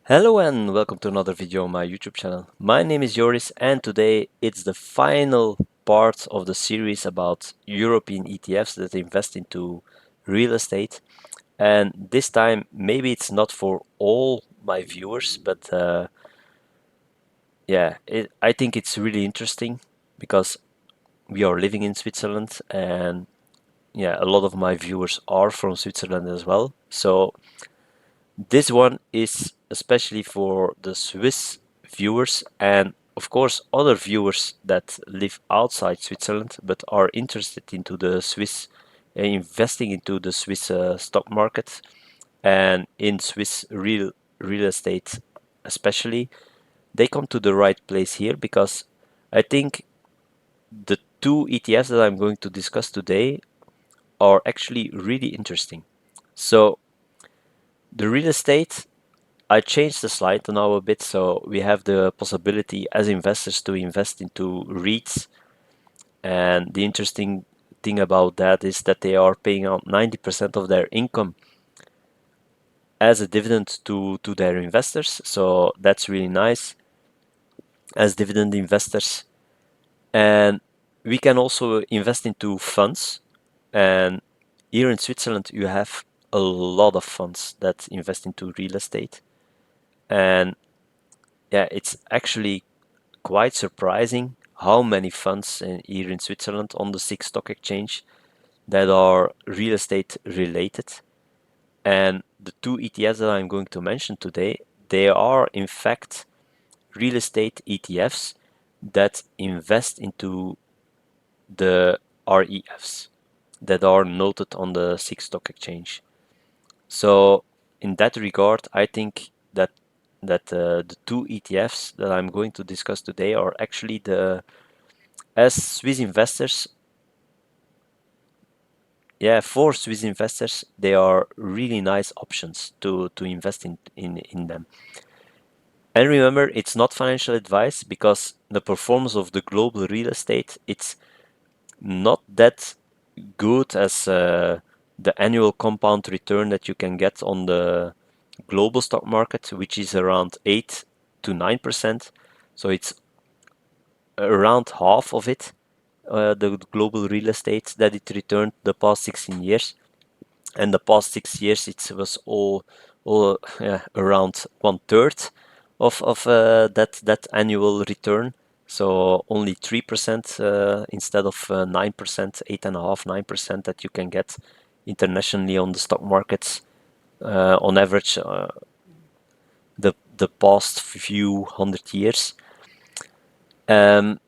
Hello and welcome to another video on my YouTube channel. My name is Joris and today it's the final part of the series about European ETFs that invest into real estate. And this time maybe it's not for all my viewers, but I think it's really interesting because we are living in Switzerland and a lot of my viewers are from Switzerland as well. So this one is especially for the Swiss viewers and of course other viewers that live outside Switzerland but are interested into the Swiss investing into the Swiss stock market and in Swiss real estate especially. They come to the right place here because I think the two ETFs that I'm going to discuss today are actually really interesting. So the real estate, I changed the slide now a bit, so we have the possibility as investors to invest into REITs. And the interesting thing about that is that they are paying out 90% of their income as a dividend to their investors. So that's really nice as dividend investors. And we can also invest into funds. And here in Switzerland, you have a lot of funds that invest into real estate. And it's actually quite surprising how many funds here in Switzerland on the SIX stock exchange that are real estate related. And the two ETFs that I'm going to mention today, they are in fact real estate ETFs that invest into the REFs that are noted on the SIX stock exchange. So in that regard, I think that the two ETFs that I'm going to discuss today are actually as Swiss investors, for Swiss investors, they are really nice options to invest in them. And remember, it's not financial advice because the performance of the global real estate, it's not that good as the annual compound return that you can get on the global stock market, which is around 8 to 9%. So it's around half of it, the global real estate that it returned the past 16 years. And the past 6 years, it was all around 1/3 of that annual return. So only 3% instead of 9%, 8.5%, 9% that you can get internationally on the stock markets on average the past few hundred years. And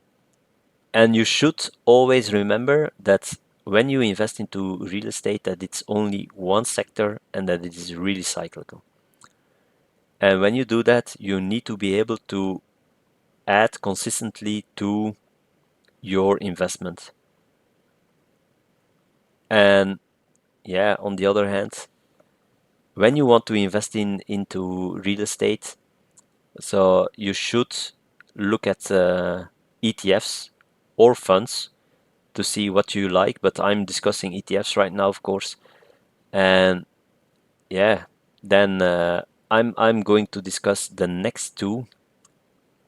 you should always remember that when you invest into real estate, that it's only one sector and that it is really cyclical. And when you do that, you need to be able to add consistently to your investment. And on the other hand, when you want to invest into real estate, so you should look at ETFs or funds to see what you like, but I'm discussing ETFs right now, of course. And then I'm going to discuss the next two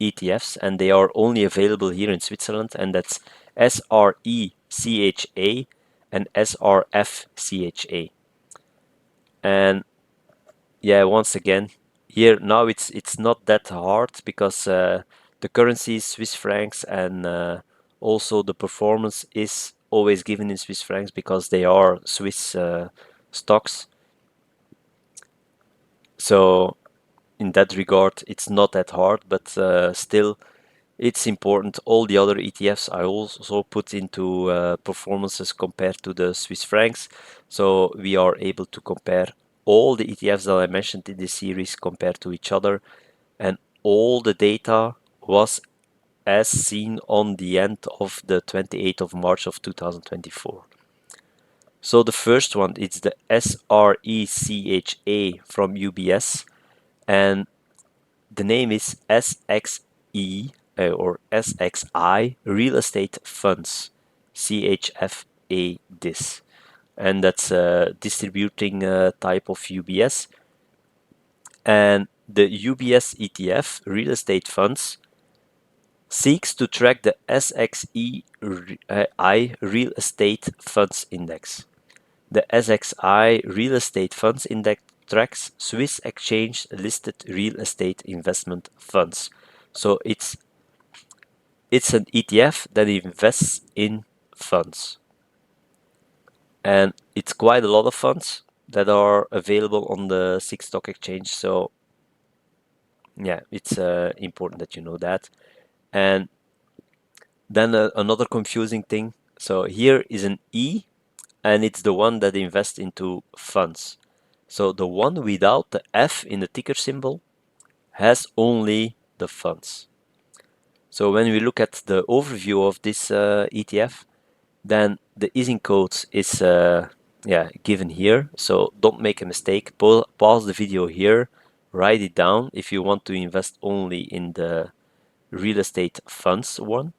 ETFs, and they are only available here in Switzerland, and that's SRECHA and SRFCHA. And once again, here now it's not that hard because the currency is Swiss francs, and also the performance is always given in Swiss francs because they are Swiss stocks. So in that regard, it's not that hard, but still, it's important. All the other ETFs I also put into performances compared to the Swiss francs, so we are able to compare all the ETFs that I mentioned in this series compared to each other, and all the data was as seen on the end of the 28th of March of 2024. So the first one, it's the SRECHA from UBS, and the name is SXE or SXI Real Estate Funds, CHFA DIS. And that's a distributing type of UBS. And the UBS ETF Real Estate Funds seeks to track the SXEI Real Estate Funds Index. The SXI Real Estate Funds Index tracks Swiss exchange listed real estate investment funds. So it's an ETF that invests in funds. And it's quite a lot of funds that are available on the SIX stock exchange. So yeah, it's important that you know that. And then another confusing thing. So here is an E, and it's the one that invests into funds. So the one without the F in the ticker symbol has only the funds. So when we look at the overview of this ETF, then the ISIN code is given here. So don't make a mistake. Pause the video here, write it down if you want to invest only in the real estate funds one.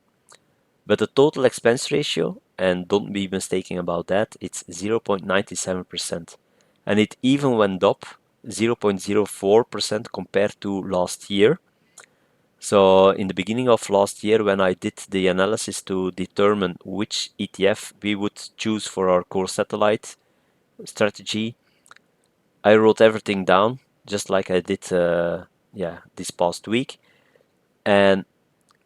But the total expense ratio, and don't be mistaken about that, it's 0.97%. And it even went up 0.04% compared to last year. So in the beginning of last year, when I did the analysis to determine which ETF we would choose for our core satellite strategy, I wrote everything down just like I did this past week. And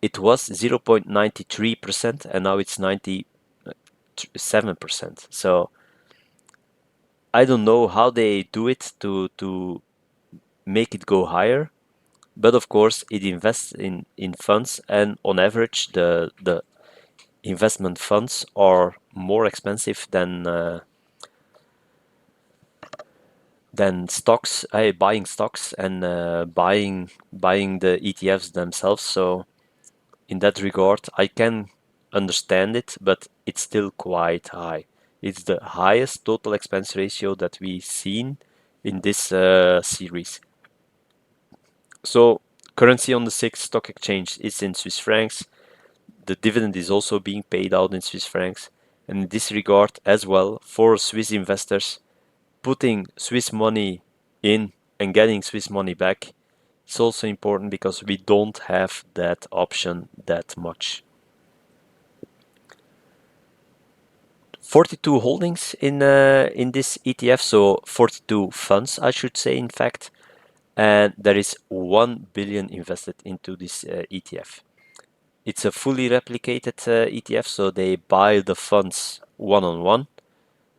it was 0.93% and now it's 97%. So I don't know how they do it to make it go higher. But of course, it invests in funds, and on average, the investment funds are more expensive than stocks. Buying stocks and buying the ETFs themselves. So in that regard, I can understand it, but it's still quite high. It's the highest total expense ratio that we've seen in this series. So currency on the SIX stock exchange is in Swiss francs. The dividend is also being paid out in Swiss francs. And in this regard as well, for Swiss investors, putting Swiss money in and getting Swiss money back is also important because we don't have that option that much. 42 holdings in this ETF, so 42 funds, I should say, in fact, and there is 1 billion invested into this ETF. It's a fully replicated ETF, so they buy the funds one-on-one.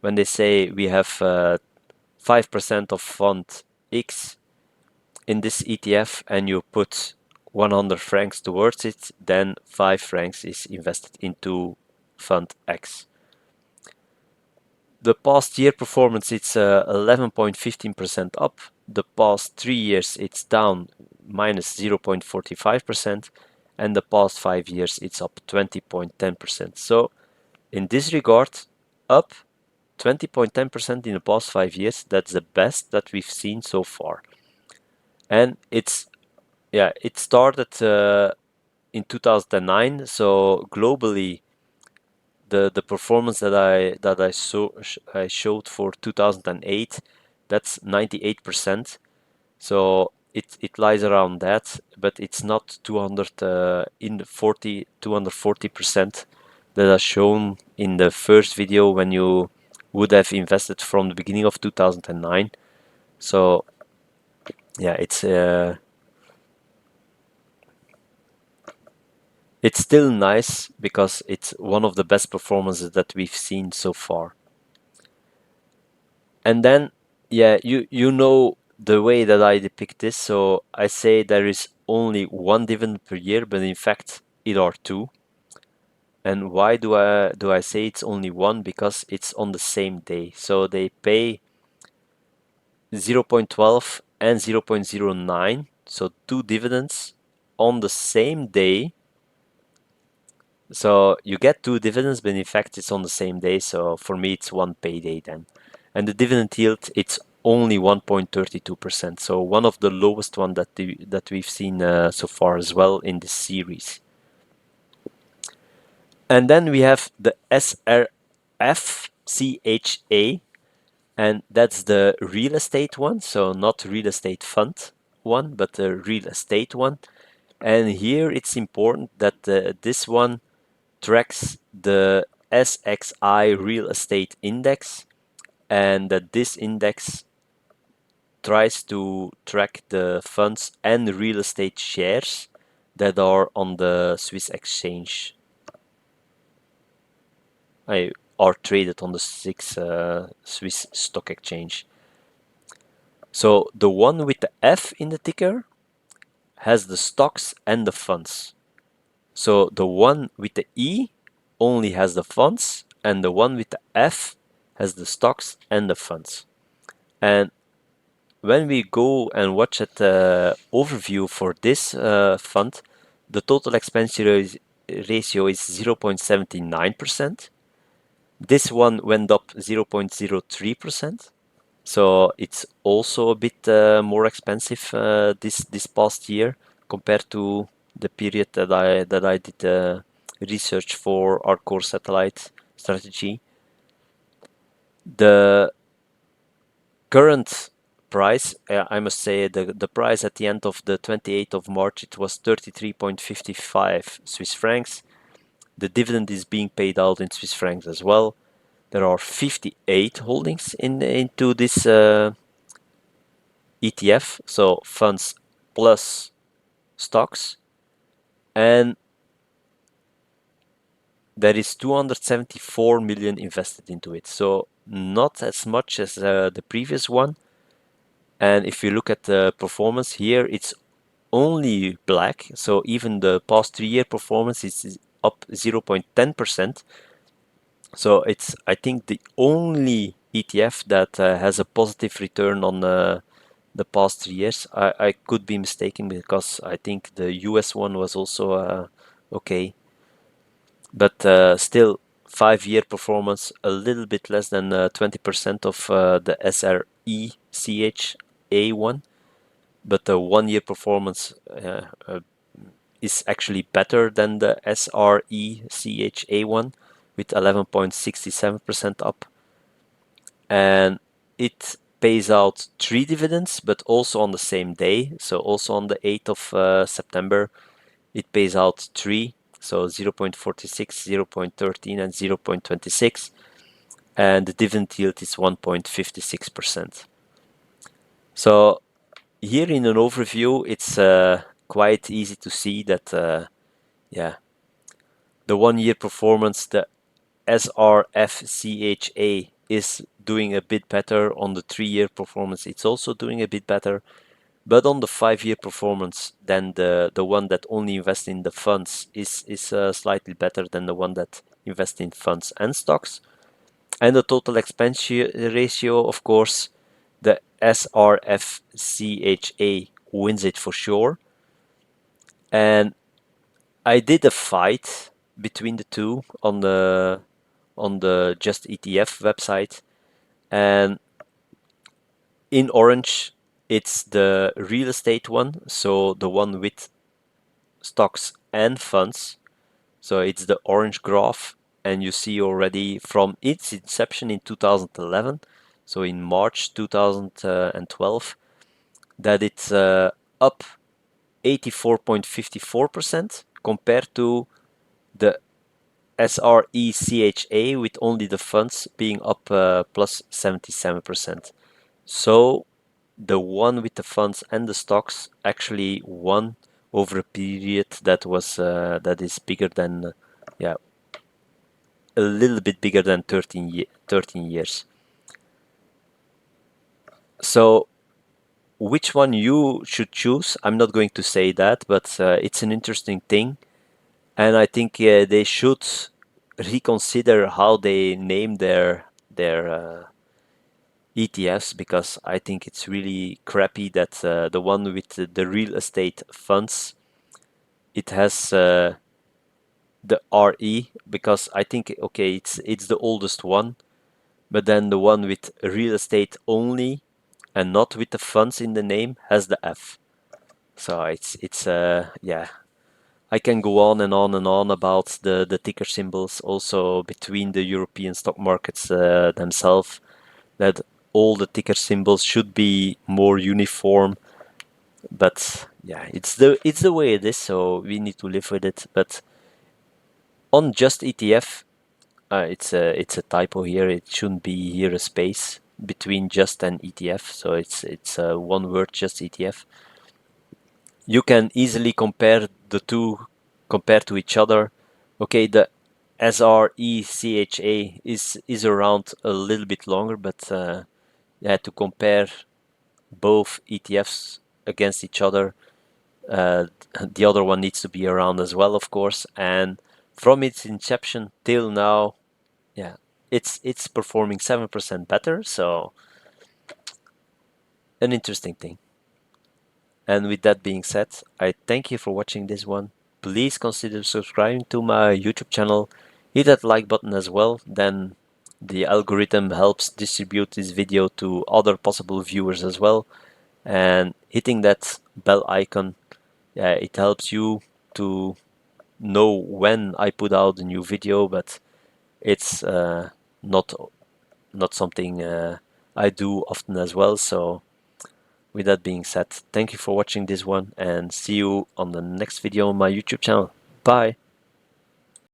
When they say we have 5% of fund X in this ETF and you put 100 francs towards it, then 5 francs is invested into fund X. The past year performance, it's 11.15% up. The past 3 years, it's down minus 0.45%. And the past 5 years, it's up 20.10%. So in this regard, up 20.10% in the past 5 years. That's the best that we've seen so far. And it started in 2009. So globally, the performance that I showed for 2008, that's 98%. So it lies around that, but it's not 240% that are shown in the first video when you would have invested from the beginning of 2009. So yeah, it's still nice because it's one of the best performances that we've seen so far. And then, yeah, you know the way that I depict this. So I say there is only one dividend per year, but in fact it are two. And why do I say it's only one? Because it's on the same day. So they pay 0.12 and 0.09, so two dividends on the same day. So you get two dividends, but in fact it's on the same day. So for me it's one payday then. And the dividend yield, it's only 1.32%. So one of the lowest one that we've seen so far as well in this series. And then we have the SRFCHA, and that's the real estate one, so not real estate fund one, but the real estate one. And here it's important that this one tracks the SXI real estate index, and that this index tries to track the funds and real estate shares that are on the Swiss exchange. Are traded on the Swiss stock exchange. So the one with the F in the ticker has the stocks and the funds. So the one with the E only has the funds, and the one with the F has the stocks and the funds. And when we go and watch at the overview for this fund, the total expense ratio is 0.79%. This one went up 0.03%. So it's also a bit more expensive this past year compared to the period that I did research for our core satellite strategy. The current price, I must say, the price at the end of the 28th of March, it was 33.55 Swiss francs. The dividend is being paid out in Swiss francs as well. There are 58 holdings into this ETF, so funds plus stocks, and there is 274 million invested into it, so not as much as the previous one. And if you look at the performance here, it's only black, so even the past 3-year performance is up 0.10%. So it's, I think, the only ETF that has a positive return on the past 3 years. I could be mistaken because I think the US one was also okay. But still, 5-year performance a little bit less than 20% of the SRECHA one. But the 1-year performance is actually better than the SRECHA one with 11.67% up. And it pays out 3 dividends, but also on the same day. So also on the 8th of September, it pays out 3. So 0.46, 0.13, and 0.26. And the dividend yield is 1.56%. So here in an overview, it's quite easy to see that, yeah, the 1-year performance, the SRFCHA, is doing a bit better. On the 3-year performance, it's also doing a bit better. But on the 5-year performance, then the one that only invests in the funds is slightly better than the one that invests in funds and stocks. And the total expense ratio, of course, the SRFCHA wins it for sure. And I did a fight between the two on the Just ETF website, and in orange it's the real estate one, so the one with stocks and funds. So it's the orange graph, and you see already from its inception in 2011, so in March 2012, that it's up 84.54% compared to the SRECHA with only the funds being up plus 77%. So the one with the funds and the stocks actually won over a period that was that is bigger than a little bit bigger than 13 years. So which one you should choose, I'm not going to say that, but it's an interesting thing, and I think they should reconsider how they name their ETFs, because I think it's really crappy that the one with the real estate funds, it has the RE, because I think, okay, it's the oldest one, but then the one with real estate only and not with the funds in the name has the F. So it's yeah, I can go on and on and on about the ticker symbols also between the European stock markets themselves, that all the ticker symbols should be more uniform. But yeah, it's the way it is, so we need to live with it. But on just ETF, it's a typo here. It shouldn't be here a space between just and ETF. So it's one word, just ETF. You can easily compare the two compared to each other. Okay, the SRECHA is around a little bit longer, but yeah, to compare both ETFs against each other, the other one needs to be around as well, of course. And from its inception till now, yeah, it's performing 7% better. So an interesting thing. And with that being said, I thank you for watching this one. Please consider subscribing to my YouTube channel. Hit that like button as well. Then the algorithm helps distribute this video to other possible viewers as well. And hitting that bell icon, it helps you to know when I put out a new video, but it's not not something I do often as well. So with that being said, thank you for watching this one and see you on the next video on my YouTube channel. Bye!